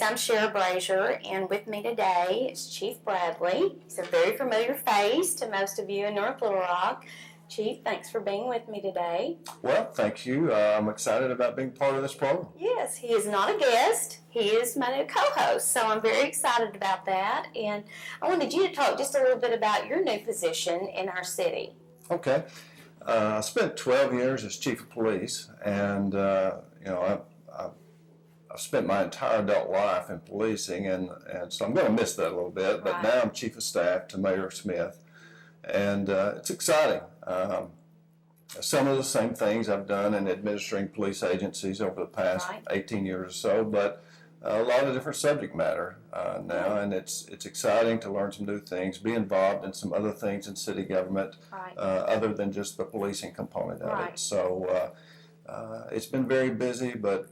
I'm Shara Brazear, and with me today is Chief Bradley. He's a very familiar face to most of you in North Little Rock. Chief, thanks for being with me today. Well, thank you. I'm excited about being part of this program. Yes, he is not a guest. He is my new co-host, so I'm very excited about that. And I wanted you to talk just a little bit about your new position in our city. Okay. I spent 12 years as chief of police, and I've spent my entire adult life in policing, and so I'm going to miss that a little bit. But now I'm chief of staff to Mayor Smith, and it's exciting. Some of the same things I've done in administering police agencies over the past 18 years or so, but a lot of different subject matter now, and it's exciting to learn some new things, be involved in some other things in city government other than just the policing component of it. So it's been very busy, but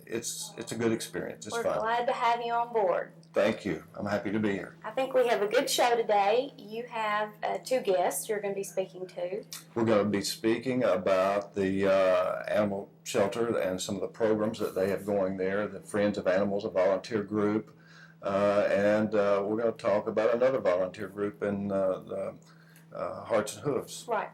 it's a good experience. It's We're fun. glad to have you on board. Thank you. I'm happy to be here. I think we have a good show today. You have two guests you're going to be speaking to. We're going to be speaking about the animal shelter and some of the programs that they have going there, the Friends of Animals, a volunteer group, and we're going to talk about another volunteer group in the Hearts and Hooves. Right.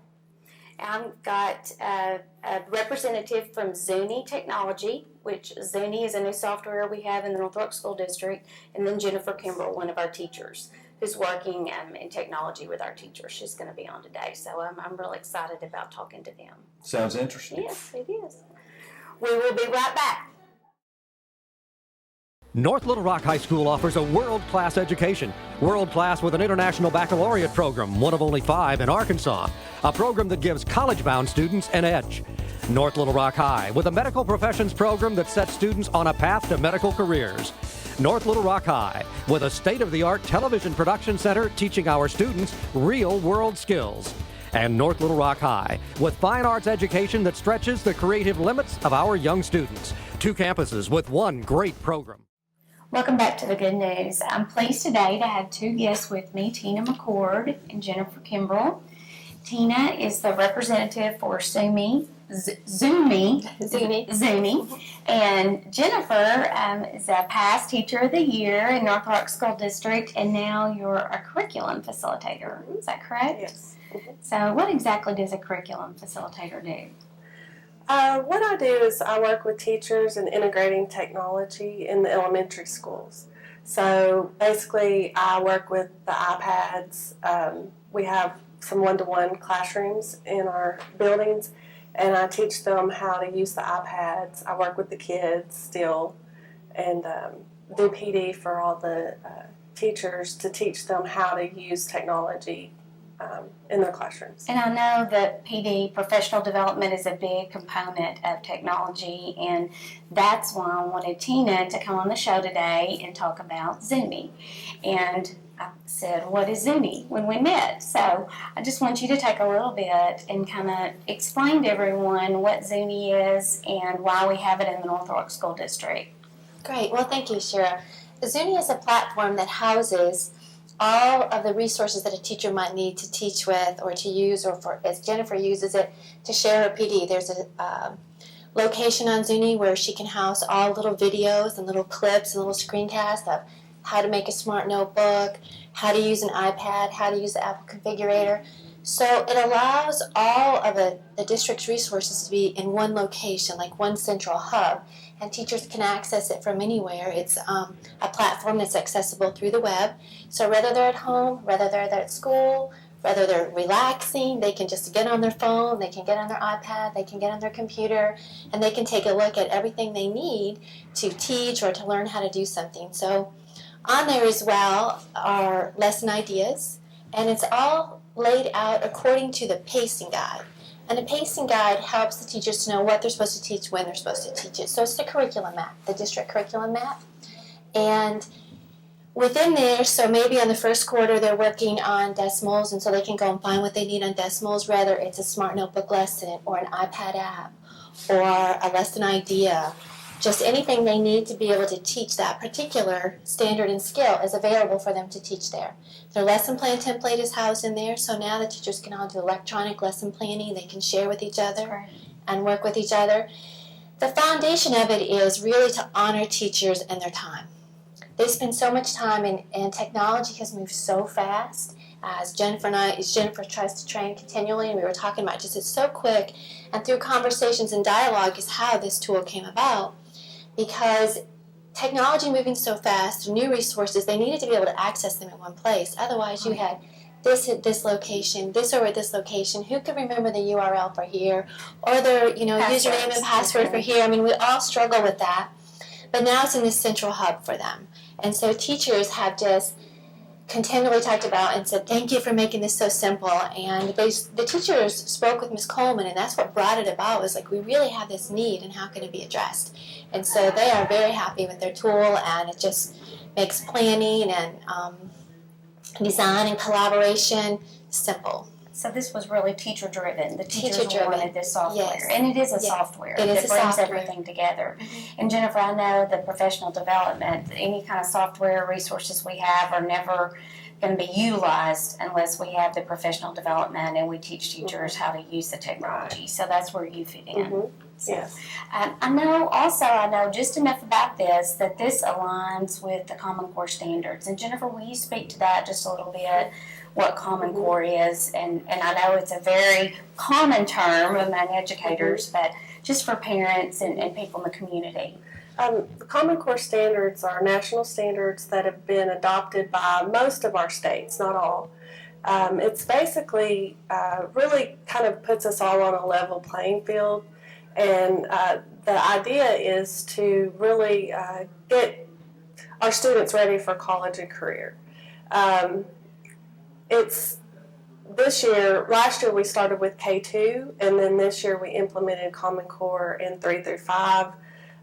I've got a representative from Zuni Technology, which Zuni is a new software we have in the North Rock School District, and then Jennifer Kimbrell, one of our teachers, who's working in technology with our teachers. She's going to be on today, so I'm really excited about talking to them. Sounds interesting. Yes, it is. We will be right back. North Little Rock High School offers a world-class education. World-class with an international baccalaureate program, one of only 5 in Arkansas. A program that gives college-bound students an edge. North Little Rock High with a medical professions program that sets students on a path to medical careers. North Little Rock High with a state-of-the-art television production center teaching our students real-world skills. And North Little Rock High with fine arts education that stretches the creative limits of our young students. 2 campuses with 1 great program. Welcome back to the good news. I'm pleased today to have 2 guests with me, Tina McCord and Jennifer Kimbrell. Tina is the representative for Zuni, and Jennifer is a past Teacher of the Year in North Rock School District, and now you're a curriculum facilitator. Is that correct? Yes. So what exactly does a curriculum facilitator do? What I do is I work with teachers in integrating technology in the elementary schools. So basically I work with the iPads. We have some one-to-one classrooms in our buildings, and I teach them how to use the iPads. I work with the kids still and do PD for all the teachers to teach them how to use technology in their classrooms. And I know that PD, professional development, is a big component of technology, and that's why I wanted Tina to come on the show today and talk about Zuni. And I said, what is Zuni, when we met? So I just want you to take a little bit and kind of explain to everyone what Zuni is and why we have it in the North Rock School District. Great. Well, thank you, Shara. Zuni is a platform that houses all of the resources that a teacher might need to teach with or to use, or for, as Jennifer uses it, to share her PD. There's a location on Zuni where she can house all little videos and little clips and little screencasts of how to make a smart notebook, how to use an iPad, how to use the Apple configurator. So it allows all of the district's resources to be in one location, like one central hub, and teachers can access it from anywhere. It's a platform that's accessible through the web. So whether they're at home, whether they're at school, whether they're relaxing, they can just get on their phone, they can get on their iPad, they can get on their computer, and they can take a look at everything they need to teach or to learn how to do something. So on there as well are lesson ideas, and it's all laid out according to the pacing guide. And the pacing guide helps the teachers to know what they're supposed to teach, when they're supposed to teach it. So it's the curriculum map, the district curriculum map. And within there, so maybe on the first quarter they're working on decimals, and so they can go and find what they need on decimals, whether it's a smart notebook lesson or an iPad app or a lesson idea. Just anything they need to be able to teach that particular standard and skill is available for them to teach there. Their lesson plan template is housed in there, so now the teachers can all do electronic lesson planning. They can share with each other and work with each other. The foundation of it is really to honor teachers and their time. They spend so much time, and technology has moved so fast. As Jennifer tries to train continually, and we were talking about just it's so quick, and through conversations and dialogue is how this tool came about. Because technology moving so fast, new resources, they needed to be able to access them in one place. Otherwise, you had this at this location, this over at this location. Who could remember the URL for here, or their username and password for here? I mean, we all struggle with that. But now it's in this central hub for them, and so teachers have just continually talked about and said, thank you for making this so simple. And the teachers spoke with Ms. Coleman, and that's what brought it about, was like, we really have this need, and how can it be addressed? And so they are very happy with their tool, and it just makes planning and design and collaboration simple. So this was really teacher-driven. The teachers Teacher-driven. wanted this software. Yes. And it is a Yeah. software It is that a brings software. everything together. And Jennifer, I know the professional development, any kind of software resources we have are never going to be utilized unless we have the professional development and we teach teachers how to use the technology. So that's where you fit in. Yes. I know just enough about this, that this aligns with the Common Core standards. And Jennifer, will you speak to that just a little bit, what Common Core is? And I know it's a very common term among educators, but just for parents and people in the community. The Common Core standards are national standards that have been adopted by most of our states, not all. It's basically really kind of puts us all on a level playing field. And the idea is to really get our students ready for college and career. Last year we started with K2, and then this year we implemented Common Core in 3 through 5,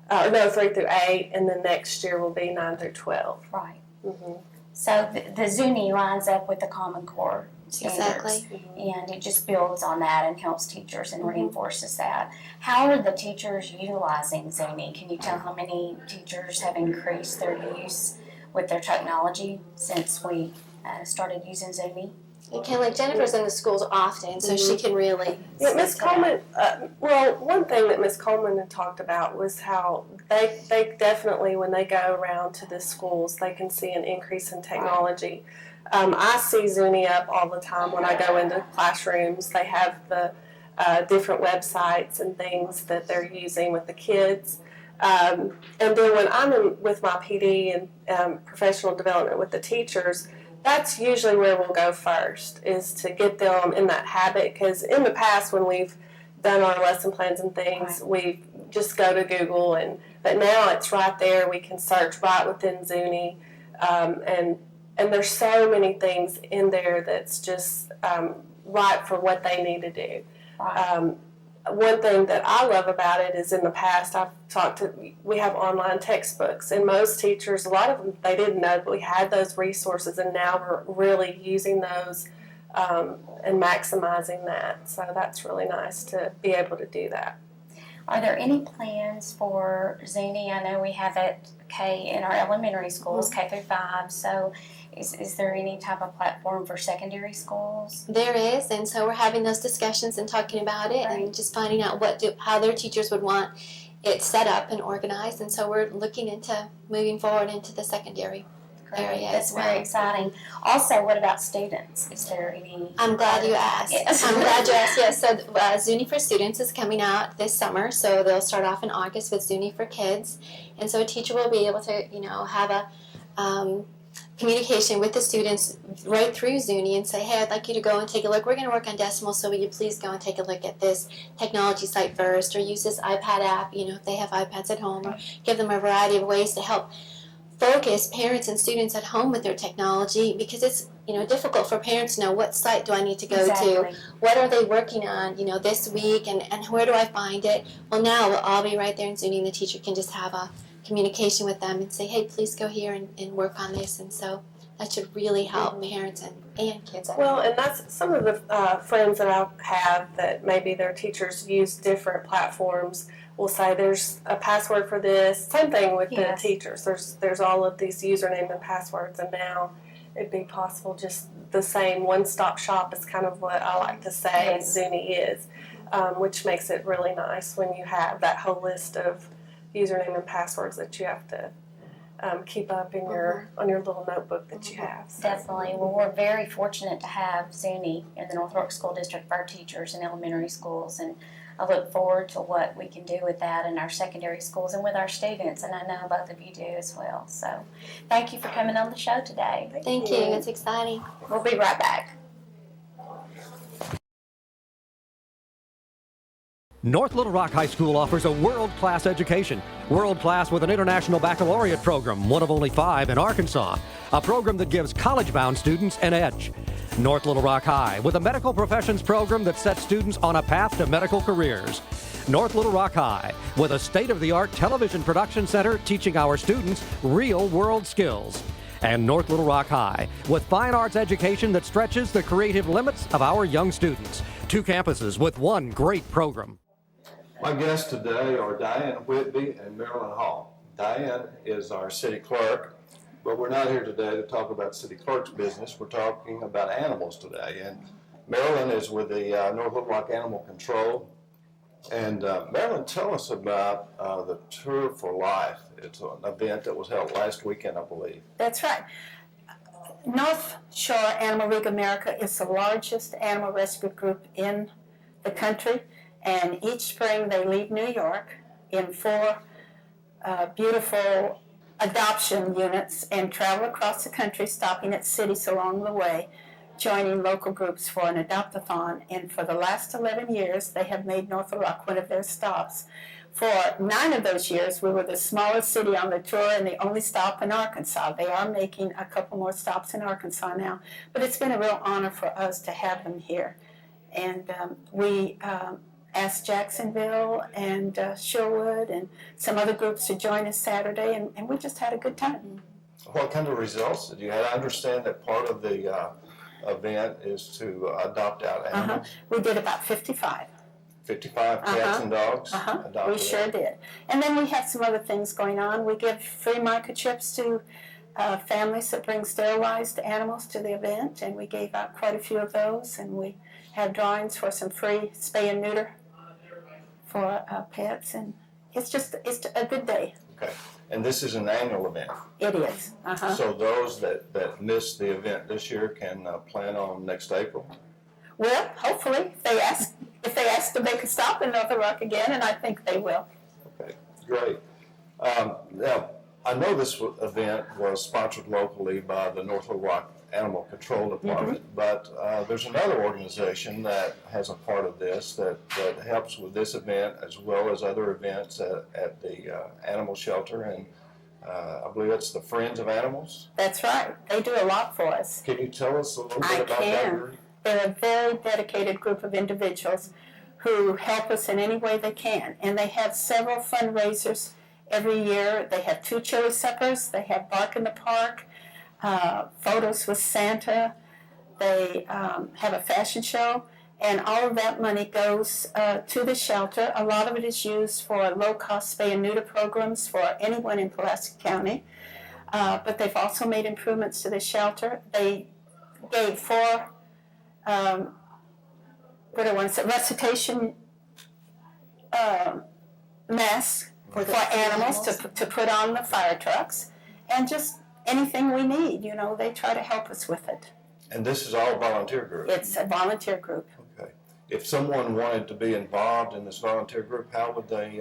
3 through 8, and then next year will be 9 through 12. Right. Mm-hmm. So the Zuni lines up with the Common Core standards. Exactly. And it just builds on that and helps teachers and reinforces that. How are the teachers utilizing Zuni? Can you tell how many teachers have increased their use with their technology since we started using Zuni? Okay, like Jennifer's in the schools often, so she can really. Yeah, Ms. Coleman, one thing that Ms. Coleman had talked about was how they definitely, when they go around to the schools, they can see an increase in technology. I see Zuni up all the time when I go into classrooms. They have the different websites and things that they're using with the kids. And then when I'm with my PD and professional development with the teachers, that's usually where we'll go first, is to get them in that habit. Because in the past, when we've done our lesson plans and things, we just go to Google, but now it's right there. We can search right within Zuni, and there's so many things in there that's just right for what they need to do. One thing that I love about it is in the past we have online textbooks, and most teachers, a lot of them, they didn't know that we had those resources, and now we're really using those and maximizing that. So that's really nice to be able to do that. Are there any plans for Zuni? I know we have it in our elementary schools, K through 5, so is there any type of platform for secondary schools? There is, and so we're having those discussions and talking about it, and just finding out how their teachers would want it set up and organized, and so we're looking into moving forward into the secondary area. That's as well. very exciting. Also, what about students? Is there any? I'm glad you asked. Yes. I'm glad you asked. Yes, so Zuni for Students is coming out this summer, so they'll start off in August with Zuni for Kids, and so a teacher will be able to, have a communication with the students right through Zuni and say, hey, I'd like you to go and take a look. We're going to work on decimals, so will you please go and take a look at this technology site first, or use this iPad app, if they have iPads at home, or give them a variety of ways to help focus parents and students at home with their technology, because it's difficult for parents to know what site do I need to go to, what are they working on this week, and where do I find it. Well, now we'll all be right there in Zuni, and the teacher can just have a communication with them and say, hey, please go here and work on this. And so that should really help parents and kids. Well, and that's some of the friends that I have that maybe their teachers use different platforms will say there's a password for this. Same thing with the teachers. There's all of these username and passwords, and now it'd be possible just the same one-stop shop is kind of what I like to say Zuni is. which makes it really nice when you have that whole list of username and passwords that you have to keep up in your on your little notebook that you have. So. Definitely. Well, we're very fortunate to have Zuni in the North Rock School District for our teachers in elementary schools, and I look forward to what we can do with that in our secondary schools and with our students, and I know both of you do as well. So thank you for coming on the show today. Thank you. It's exciting. We'll be right back. North Little Rock High School offers a world-class education. World-class with an international baccalaureate program, one of only 5 in Arkansas. A program that gives college-bound students an edge. North Little Rock High with a medical professions program that sets students on a path to medical careers. North Little Rock High with a state-of-the-art television production center teaching our students real-world skills. And North Little Rock High with fine arts education that stretches the creative limits of our young students. 2 campuses with 1 great program. My guests today are Diane Whitbey and Marilyn Hall. Diane is our city clerk, but we're not here today to talk about city clerk's business. We're talking about animals today. And Marilyn is with the North Little Rock Animal Control. And Marilyn, tell us about the Tour for Life. It's an event that was held last weekend, I believe. That's right. North Shore Animal League America is the largest animal rescue group in the country. And each spring they leave New York in 4 beautiful adoption units and travel across the country, stopping at cities along the way, joining local groups for an adopt-a-thon. And for the last 11 years, they have made North Little Rock one of their stops. For 9 of those years, we were the smallest city on the tour and the only stop in Arkansas. They are making a couple more stops in Arkansas now, but it's been a real honor for us to have them here. And we asked Jacksonville and Sherwood and some other groups to join us Saturday, and we just had a good time. What kind of results did you have? I understand that part of the event is to adopt out animals. We did about 55. 55 cats and dogs? We sure did. And then we have some other things going on. We give free microchips to families that bring sterilized animals to the event, and we gave out quite a few of those, and we have drawings for some free spay and neuter for pets, and it's a good day. Okay. And this is an annual event? It is. So those that missed the event this year can plan on next April? Well, hopefully, if they ask to make a stop in North Little Rock again, and I think they will. Okay, great. Now, I know this event was sponsored locally by the North Little Rock Animal Control Department, but there's another organization that has a part of this that helps with this event as well as other events at the animal shelter, and I believe it's the Friends of Animals. That's right. They do a lot for us. Can you tell us a little bit about that group? They're a very dedicated group of individuals who help us in any way they can, and they have several fundraisers every year. They have 2 chili suppers. They have Bark in the Park, photos with Santa. They have a fashion show, and all of that money goes to the shelter. A lot of it is used for low-cost spay and neuter programs for anyone in Pulaski County, but they've also made improvements to the shelter. They gave 4 recitation masks for animals to put on the fire trucks, and just anything we need, they try to help us with it. And this is all volunteer group? It's a volunteer group. Okay. If someone wanted to be involved in this volunteer group, how would they,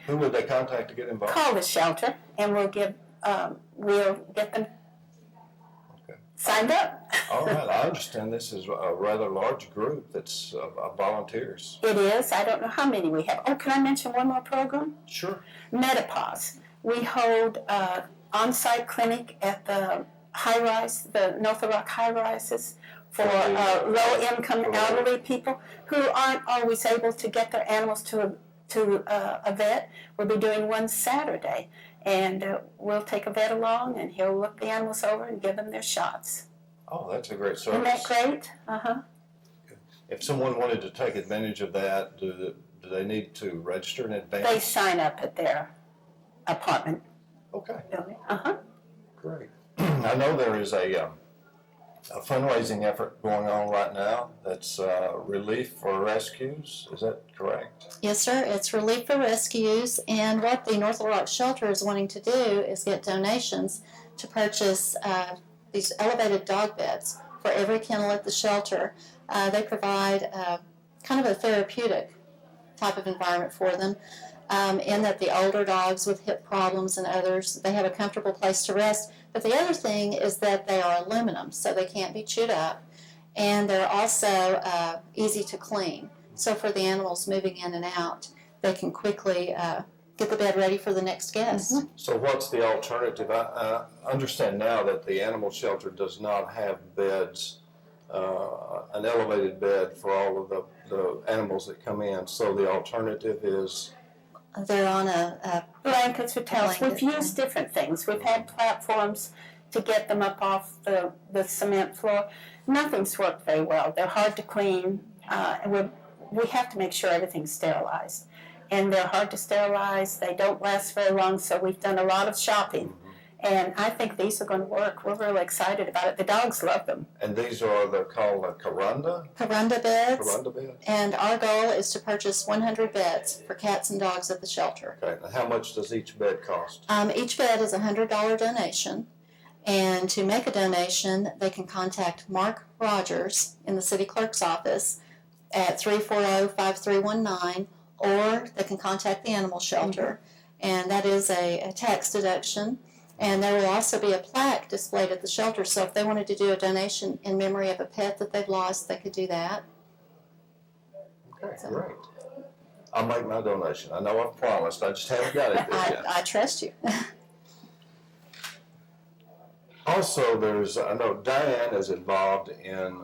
who would they contact to get involved? Call the shelter, and we'll get them signed up. All right. I understand this is a rather large group that's volunteers. It is. I don't know how many we have. Oh, can I mention one more program? Sure. Menopause. We hold on-site clinic at the high-rise, the North Little Rock high-rises for low-income elderly people who aren't always able to get their animals to a vet. We'll be doing one Saturday, and we'll take a vet along, and he'll look the animals over and give them their shots. Oh, that's a great service. Isn't that great? If someone wanted to take advantage of that, do they need to register in advance? They sign up at their apartment Okay. building. Great. I know there is a a fundraising effort going on right now that's relief for rescues. Is that correct? Yes, sir. It's Relief for Rescues, and what the North Little Rock Shelter is wanting to do is get donations to purchase these elevated dog beds for every kennel at the shelter. They provide kind of a therapeutic type of environment for them, in that the older dogs with hip problems and others, they have a comfortable place to rest. But the other thing is that they are aluminum, so they can't be chewed up, and they're also easy to clean. So for the animals moving in and out, they can quickly get the bed ready for the next guest. Mm-hmm. So what's the alternative? I understand now that the animal shelter does not have beds, an elevated bed for all of the animals that come in. So the alternative is? They're on a Blankets with towels. Blanket, We've used different things. We've had platforms to get them up off the cement floor. Nothing's worked very well. They're hard to clean. And we have to make sure everything's sterilized. And they're hard to sterilize. They don't last very long, so we've done a lot of shopping. And I think these are going to work. We're really excited about it. The dogs love them. And these are called Carunda beds. Carunda beds? And our goal is to purchase 100 beds for cats and dogs at the shelter. Okay. Now how much does each bed cost? Each bed is a $100 donation. And to make a donation, they can contact Mark Rogers in the city clerk's office at 340-5319, or they can contact the animal shelter. And that is a tax deduction. And there will also be a plaque displayed at the shelter, so if they wanted to do a donation in memory of a pet that they've lost, they could do that. Okay, great. I'll make my donation. I know I've promised, I just haven't got it there yet. I trust you. Also, I know Diane is involved in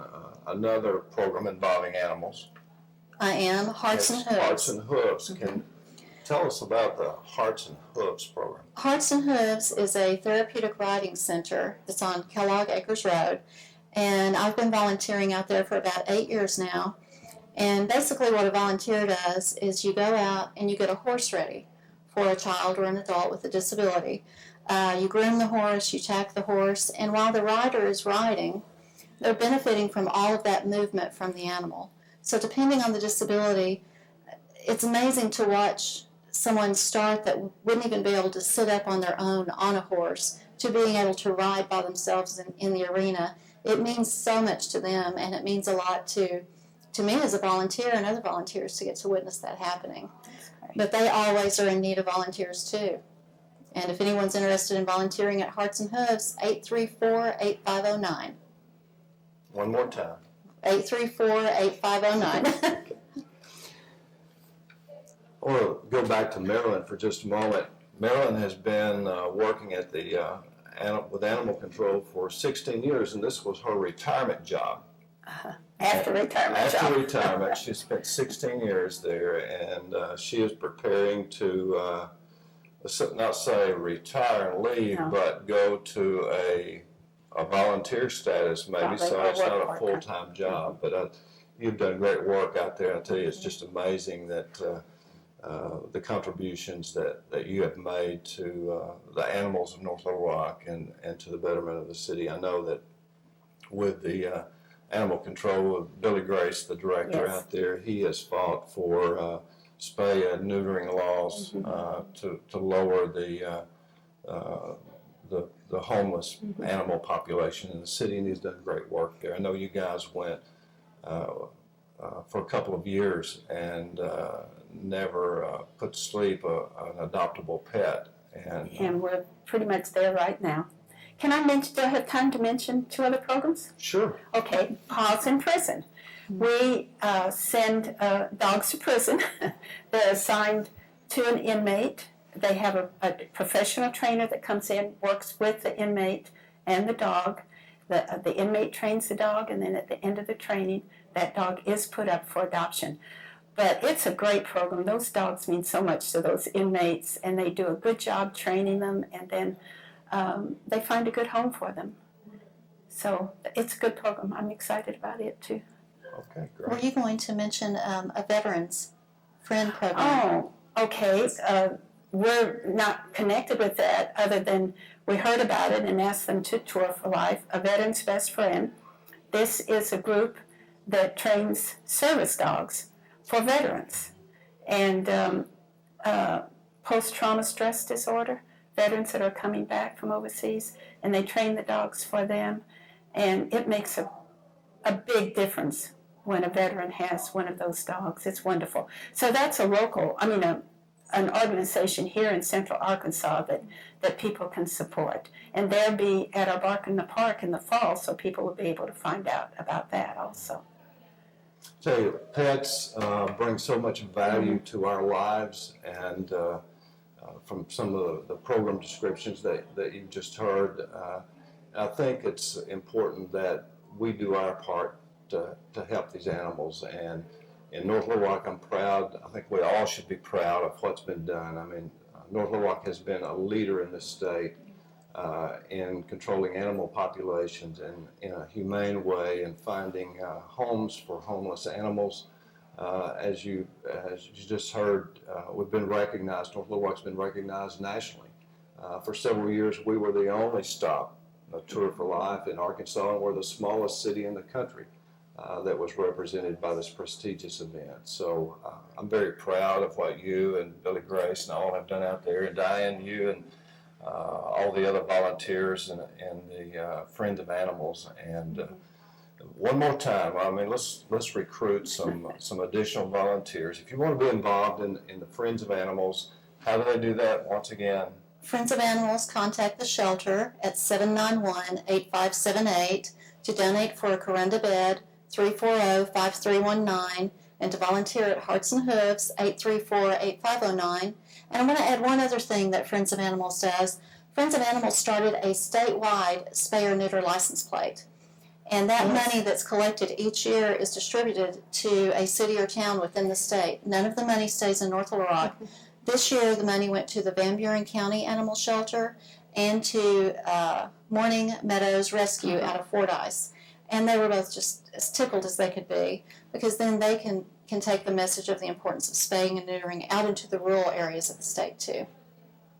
another program involving animals. I am. Hearts and Hooves. Hearts and Hooves. Can tell us about the Hearts and Hooves program. Hearts and Hooves is a therapeutic riding center that's on Kellogg Acres Road, and I've been volunteering out there for about 8 years now. And basically what a volunteer does is you go out and you get a horse ready for a child or an adult with a disability. You groom the horse, you tack the horse, and while the rider is riding, they're benefiting from all of that movement from the animal. So depending on the disability, it's amazing to watch someone start that wouldn't even be able to sit up on their own on a horse to being able to ride by themselves in the arena. It means so much to them, and it means a lot to me as a volunteer and other volunteers to get to witness that happening. But they always are in need of volunteers too. And if anyone's interested in volunteering at Hearts and Hooves, 834-8509. One more time. 834-8509. I want to go back to Marilyn for just a moment. Marilyn has been working at with animal control for 16 years, and this was her retirement job. After retirement After retirement, she spent 16 years there, and she is preparing to not say retire and leave, but go to a volunteer status maybe, so it's not a full-time job. But you've done great work out there, and I tell you, it's just amazing that the contributions that you have made to the animals of North Little Rock and to the betterment of the city. I know that with the animal control of Billy Grace, the director out there, he has fought for spay and neutering laws to lower the homeless animal population in the city, and he's done great work there. I know you guys went for a couple of years and never put to sleep an adoptable pet. And we're pretty much there right now. Can I mention, do I have time to mention 2 other programs? Sure. Okay, Paws in Prison. We send dogs to prison. They're assigned to an inmate. They have a professional trainer that comes in, works with the inmate and the dog. The inmate trains the dog, and then at the end of the training, that dog is put up for adoption. But it's a great program. Those dogs mean so much to those inmates, and they do a good job training them, and then they find a good home for them. So it's a good program. I'm excited about it, too. Okay, great. Were you going to mention a Veterans Friend program? Oh, okay. We're not connected with that other than we heard about it and asked them to tour for life, A Veteran's Best Friend. this is a group that trains service dogs for veterans and post-trauma stress disorder, veterans that are coming back from overseas, and they train the dogs for them, and it makes a big difference when a veteran has one of those dogs. It's wonderful. So that's an organization here in Central Arkansas that people can support. And they'll be at our Bark in the Park in the fall, so people will be able to find out about that also. So pets bring so much value to our lives, and from some of the program descriptions that you just heard, I think it's important that we do our part to help these animals. And in North Little Rock, I'm proud. I think we all should be proud of what's been done. I mean, North Little Rock has been a leader in this state in controlling animal populations and in a humane way, and finding homes for homeless animals. As you just heard, we've been recognized. North Little Rock's been recognized nationally. For several years, we were the only stop, a Tour for Life in Arkansas, and we're the smallest city in the country that was represented by this prestigious event. So I'm very proud of what you and Billy Grace and all have done out there, and Diane, you and all the other volunteers and the Friends of Animals. And one more time, I mean, let's recruit some additional volunteers. If you want to be involved in the Friends of Animals, how do they do that? Once again, Friends of Animals contact the shelter at 791-8578 to donate for a Corunda bed, 340-5319, and to volunteer at Hearts and Hooves, 834-8509. And I want to add one other thing that Friends of Animals does. Friends of Animals started a statewide spay-or-neuter license plate. And that money that's collected each year is distributed to a city or town within the state. None of the money stays in North Little Rock. This year, the money went to the Van Buren County Animal Shelter and to Morning Meadows Rescue out of Fordyce. And they were both just as tickled as they could be, because then they can take the message of the importance of spaying and neutering out into the rural areas of the state, too.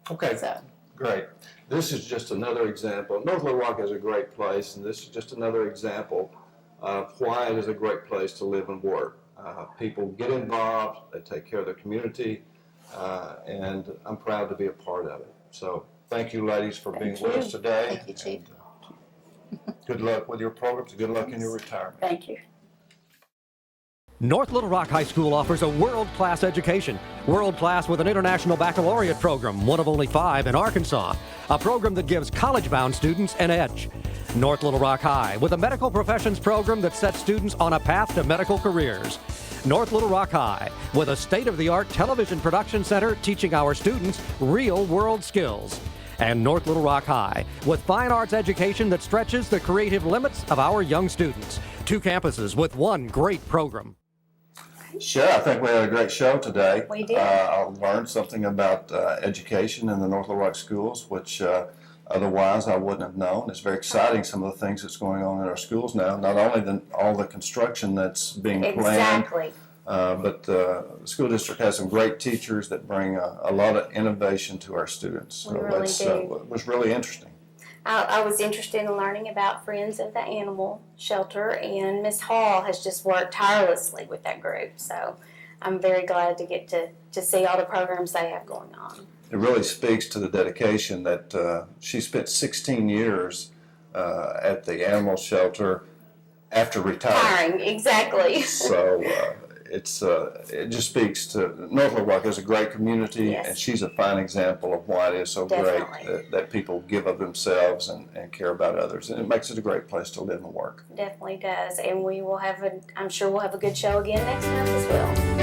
Okay, So. Great. This is just another example. North Little Rock is a great place, and this is just another example of why it is a great place to live and work. People get involved, they take care of their community, and I'm proud to be a part of it. So thank you, ladies, for being with us today. Thank you, Chief. Good luck with your programs. Good luck in your retirement. Thank you. North Little Rock High School offers a world-class education. World-class with an international baccalaureate program, one of only 5 in Arkansas. A program that gives college-bound students an edge. North Little Rock High with a medical professions program that sets students on a path to medical careers. North Little Rock High with a state-of-the-art television production center teaching our students real-world skills. And North Little Rock High with fine arts education that stretches the creative limits of our young students. 2 campuses with 1 great program. Sure, I think we had a great show today. We did. I learned something about education in the North Little Rock schools, which otherwise I wouldn't have known. It's very exciting, some of the things that's going on in our schools now. Not only all the construction that's being planned, Exactly. but the school district has some great teachers that bring a lot of innovation to our students. So We really do. it was really interesting. I was interested in learning about Friends of the Animal Shelter, and Miss Hall has just worked tirelessly with that group. So I'm very glad to get to see all the programs they have going on. It really speaks to the dedication that she spent 16 years at the animal shelter after retiring. Hiring, exactly. So it just speaks to North Little Rock is a great community, Yes. and she's a fine example of why it is so Definitely. great that people give of themselves and care about others, and it makes it a great place to live and work. Definitely does, and we will have I'm sure we'll have a good show again next month as well.